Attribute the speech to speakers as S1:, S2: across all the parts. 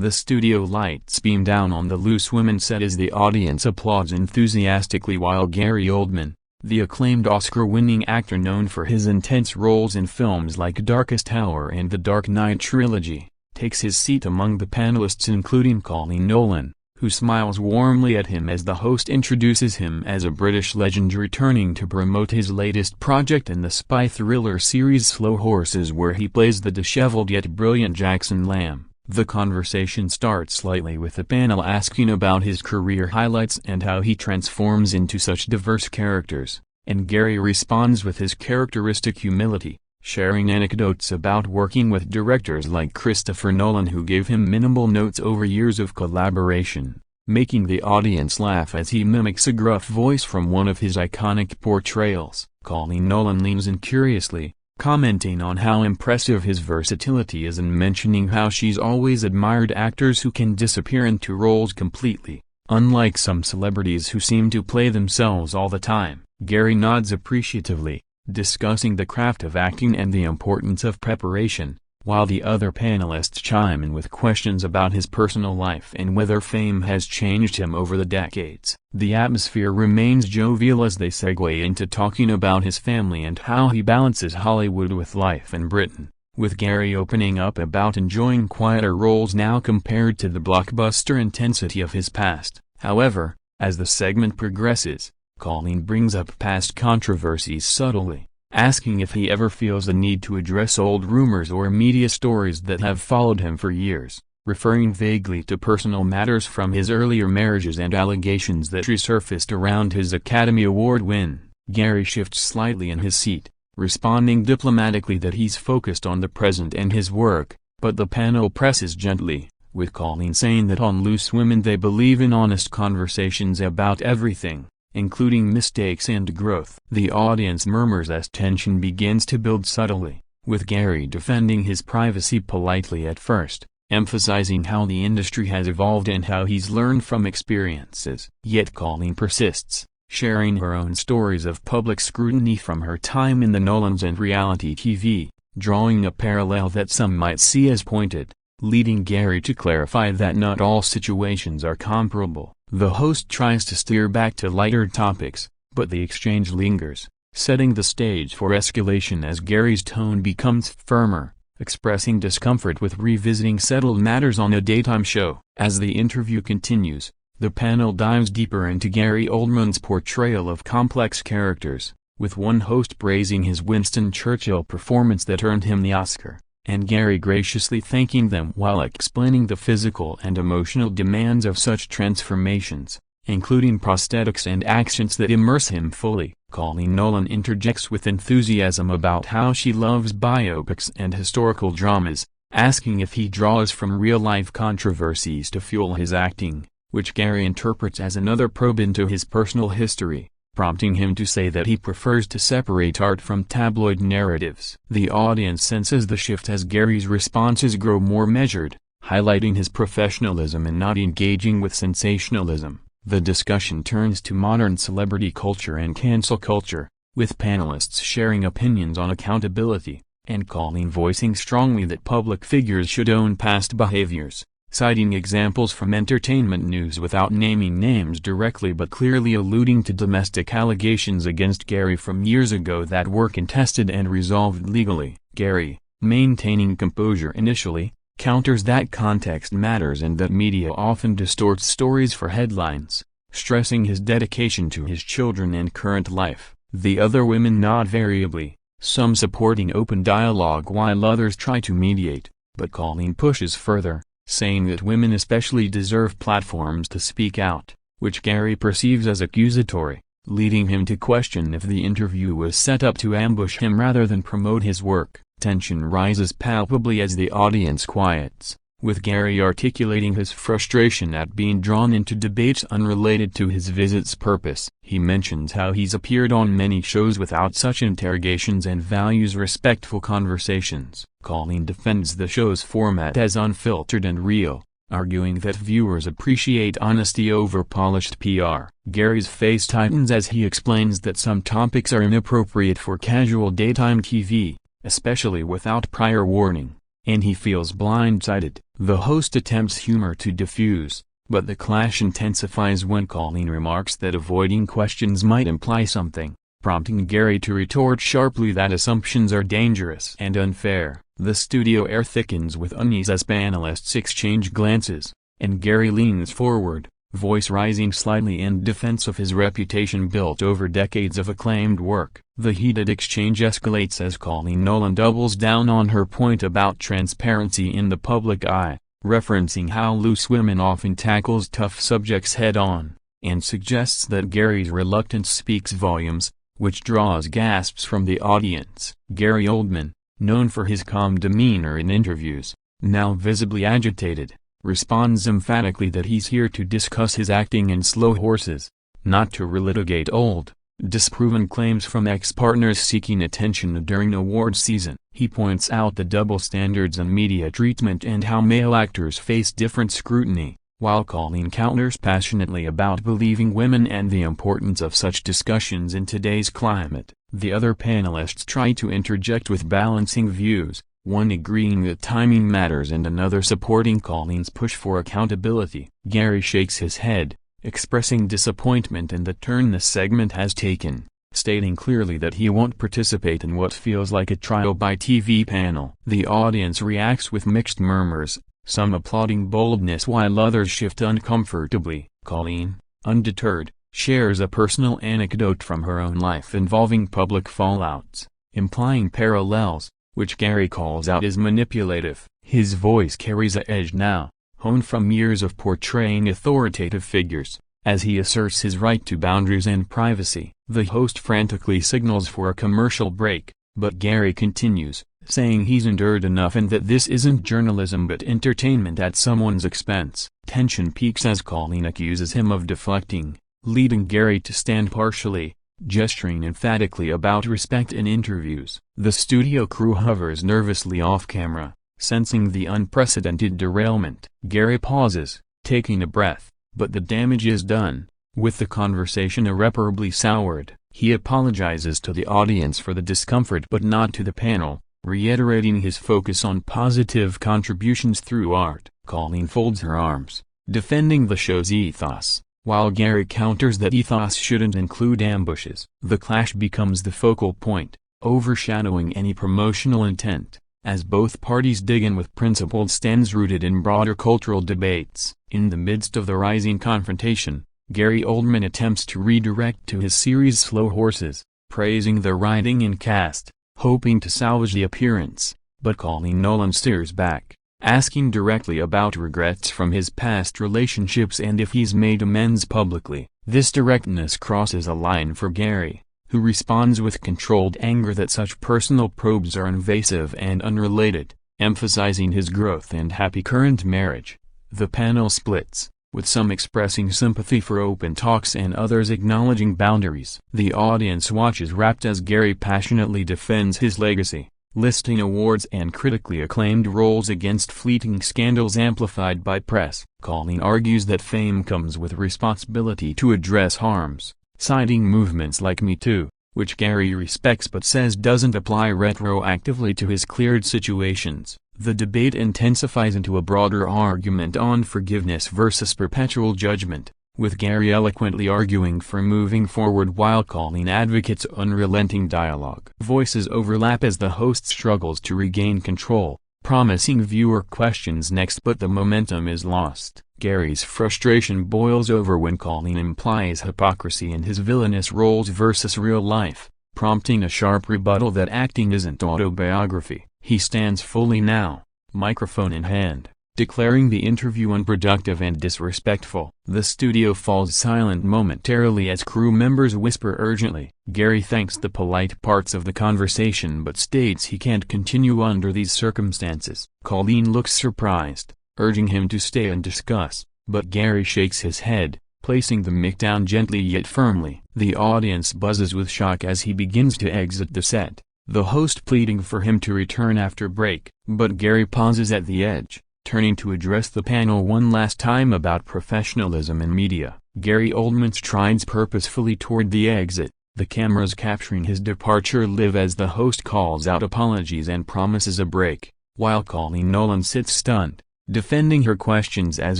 S1: The studio lights beam down on the Loose Women set as the audience applauds enthusiastically while Gary Oldman, the acclaimed Oscar-winning actor known for his intense roles in films like Darkest Hour and The Dark Knight trilogy, takes his seat among the panelists including Coleen Nolan, who smiles warmly at him as the host introduces him as a British legend returning to promote his latest project in the spy thriller series Slow Horses, where he plays the disheveled yet brilliant Jackson Lamb. The conversation starts slightly with the panel asking about his career highlights and how he transforms into such diverse characters, and Gary responds with his characteristic humility, sharing anecdotes about working with directors like Christopher Nolan who gave him minimal notes over years of collaboration, making the audience laugh as he mimics a gruff voice from one of his iconic portrayals. Coleen Nolan leans in curiously, commenting on how impressive his versatility is and mentioning how she's always admired actors who can disappear into roles completely, unlike some celebrities who seem to play themselves all the time. Gary nods appreciatively, discussing the craft of acting and the importance of preparation, while the other panelists chime in with questions about his personal life and whether fame has changed him over the decades. The atmosphere remains jovial as they segue into talking about his family and how he balances Hollywood with life in Britain, with Gary opening up about enjoying quieter roles now compared to the blockbuster intensity of his past. However, as the segment progresses, Coleen brings up past controversies subtly, asking if he ever feels the need to address old rumors or media stories that have followed him for years, referring vaguely to personal matters from his earlier marriages and allegations that resurfaced around his Academy Award win. Gary shifts slightly in his seat, responding diplomatically that he's focused on the present and his work, but the panel presses gently, with Coleen saying that on Loose Women they believe in honest conversations about everything, including mistakes and growth. The audience murmurs as tension begins to build subtly, with Gary defending his privacy politely at first, emphasizing how the industry has evolved and how he's learned from experiences. Yet Coleen persists, sharing her own stories of public scrutiny from her time in the Nolans and reality TV, drawing a parallel that some might see as pointed, leading Gary to clarify that not all situations are comparable. The host tries to steer back to lighter topics, but the exchange lingers, setting the stage for escalation as Gary's tone becomes firmer, expressing discomfort with revisiting settled matters on a daytime show. As the interview continues, the panel dives deeper into Gary Oldman's portrayal of complex characters, with one host praising his Winston Churchill performance that earned him the Oscar, and Gary graciously thanking them while explaining the physical and emotional demands of such transformations, including prosthetics and accents that immerse him fully. Coleen Nolan interjects with enthusiasm about how she loves biopics and historical dramas, asking if he draws from real-life controversies to fuel his acting, which Gary interprets as another probe into his personal history, prompting him to say that he prefers to separate art from tabloid narratives. The audience senses the shift as Gary's responses grow more measured, highlighting his professionalism and not engaging with sensationalism. The discussion turns to modern celebrity culture and cancel culture, with panelists sharing opinions on accountability, and Coleen voicing strongly that public figures should own past behaviors, citing examples from entertainment news without naming names directly but clearly alluding to domestic allegations against Gary from years ago that were contested and resolved legally. Gary, maintaining composure initially, counters that context matters and that media often distorts stories for headlines, stressing his dedication to his children and current life. The other women nod variably, some supporting open dialogue while others try to mediate, but Coleen pushes further, saying that women especially deserve platforms to speak out, which Gary perceives as accusatory, leading him to question if the interview was set up to ambush him rather than promote his work. Tension rises palpably as the audience quiets, with Gary articulating his frustration at being drawn into debates unrelated to his visit's purpose. He mentions how he's appeared on many shows without such interrogations and values respectful conversations. Coleen defends the show's format as unfiltered and real, arguing that viewers appreciate honesty over polished PR. Gary's face tightens as he explains that some topics are inappropriate for casual daytime TV, especially without prior warning, and he feels blindsided. The host attempts humor to diffuse, but the clash intensifies when Coleen remarks that avoiding questions might imply something, prompting Gary to retort sharply that assumptions are dangerous and unfair. The studio air thickens with unease as panelists exchange glances, and Gary leans forward, voice rising slightly in defense of his reputation built over decades of acclaimed work. The heated exchange escalates as Coleen Nolan doubles down on her point about transparency in the public eye, referencing how Loose Women often tackles tough subjects head-on, and suggests that Gary's reluctance speaks volumes, which draws gasps from the audience. Gary Oldman, known for his calm demeanor in interviews, now visibly agitated, responds emphatically that he's here to discuss his acting in Slow Horses, not to relitigate old, disproven claims from ex-partners seeking attention during awards season. He points out the double standards in media treatment and how male actors face different scrutiny, while Coleen counters passionately about believing women and the importance of such discussions in today's climate. The other panelists try to interject with balancing views, one agreeing that timing matters and another supporting Coleen's push for accountability. Gary shakes his head, expressing disappointment in the turn the segment has taken, stating clearly that he won't participate in what feels like a trial-by-TV panel. The audience reacts with mixed murmurs, some applauding boldness while others shift uncomfortably. Coleen, undeterred, shares a personal anecdote from her own life involving public fallouts, implying parallels, which Gary calls out as manipulative. His voice carries a edge now, honed from years of portraying authoritative figures, as he asserts his right to boundaries and privacy. The host frantically signals for a commercial break, but Gary continues, saying he's endured enough and that this isn't journalism but entertainment at someone's expense. Tension peaks as Coleen accuses him of deflecting, leading Gary to stand partially, gesturing emphatically about respect in interviews. The studio crew hovers nervously off-camera, sensing the unprecedented derailment. Gary pauses, taking a breath, but the damage is done, with the conversation irreparably soured. He apologizes to the audience for the discomfort but not to the panel, reiterating his focus on positive contributions through art. Coleen folds her arms, defending the show's ethos, while Gary counters that ethos shouldn't include ambushes. The clash becomes the focal point, overshadowing any promotional intent, as both parties dig in with principled stands rooted in broader cultural debates. In the midst of the rising confrontation, Gary Oldman attempts to redirect to his series Slow Horses, praising the writing and cast, hoping to salvage the appearance, but Coleen Nolan steers back, asking directly about regrets from his past relationships and if he's made amends publicly. This directness crosses a line for Gary, who responds with controlled anger that such personal probes are invasive and unrelated, emphasizing his growth and happy current marriage. The panel splits, with some expressing sympathy for open talks and others acknowledging boundaries. The audience watches rapt as Gary passionately defends his legacy, listing awards and critically acclaimed roles against fleeting scandals amplified by press. Coleen argues that fame comes with responsibility to address harms, citing movements like Me Too, which Gary respects but says doesn't apply retroactively to his cleared situations. The debate intensifies into a broader argument on forgiveness versus perpetual judgment, with Gary eloquently arguing for moving forward while Coleen advocates unrelenting dialogue. Voices overlap as the host struggles to regain control, promising viewer questions next but the momentum is lost. Gary's frustration boils over when Coleen implies hypocrisy in his villainous roles versus real life, prompting a sharp rebuttal that acting isn't autobiography. He stands fully now, microphone in hand, declaring the interview unproductive and disrespectful. The studio falls silent momentarily as crew members whisper urgently. Gary thanks the polite parts of the conversation but states he can't continue under these circumstances. Coleen looks surprised, urging him to stay and discuss, but Gary shakes his head, placing the mic down gently yet firmly. The audience buzzes with shock as he begins to exit the set, the host pleading for him to return after break. But Gary pauses at the edge, turning to address the panel one last time about professionalism in media. Gary Oldman strides purposefully toward the exit, the cameras capturing his departure live as the host calls out apologies and promises a break, while Coleen Nolan sits stunned, defending her questions as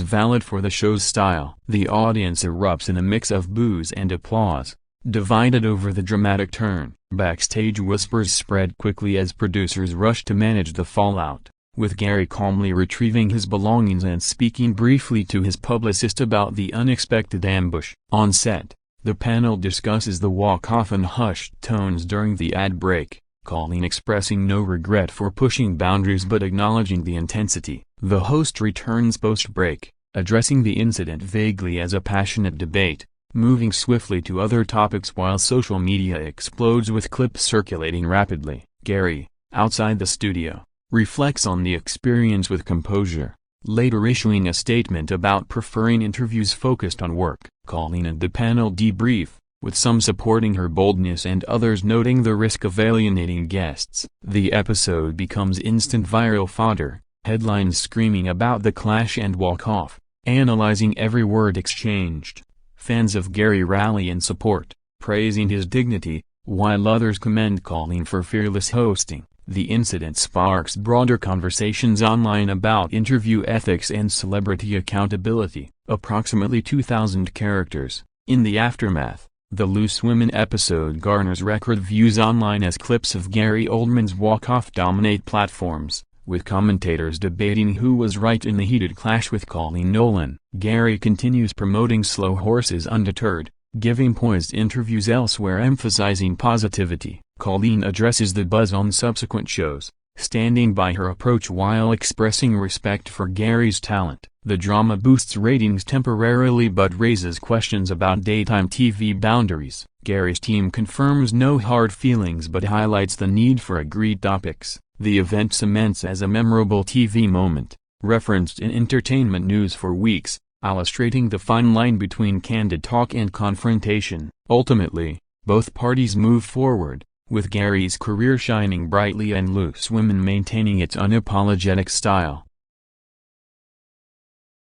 S1: valid for the show's style. The audience erupts in a mix of boos and applause, divided over the dramatic turn. Backstage whispers spread quickly as producers rush to manage the fallout, with Gary calmly retrieving his belongings and speaking briefly to his publicist about the unexpected ambush. On set, the panel discusses the walk-off in hushed tones during the ad break, Coleen expressing no regret for pushing boundaries but acknowledging the intensity. The host returns post-break, addressing the incident vaguely as a passionate debate, moving swiftly to other topics while social media explodes with clips circulating rapidly. Gary, outside the studio, reflects on the experience with composure, later issuing a statement about preferring interviews focused on work. Coleen and the panel debrief, with some supporting her boldness and others noting the risk of alienating guests. The episode becomes instant viral fodder, headlines screaming about the clash and walk-off, analyzing every word exchanged. Fans of Gary rally in support, praising his dignity, while others commend Coleen for fearless hosting. The incident sparks broader conversations online about interview ethics and celebrity accountability. Approximately 2,000 characters. In the aftermath, the Loose Women episode garners record views online as clips of Gary Oldman's walk-off dominate platforms, with commentators debating who was right in the heated clash with Coleen Nolan. Gary continues promoting slow horses undeterred, giving poised interviews elsewhere emphasizing positivity. Coleen addresses the buzz on subsequent shows, standing by her approach while expressing respect for Gary's talent. The drama boosts ratings temporarily but raises questions about daytime TV boundaries. Gary's team confirms no hard feelings but highlights the need for agreed topics. The event cements as a memorable TV moment, referenced in entertainment news for weeks, illustrating the fine line between candid talk and confrontation. Ultimately, both parties move forward, with Gary's career shining brightly and Loose Women maintaining its unapologetic style.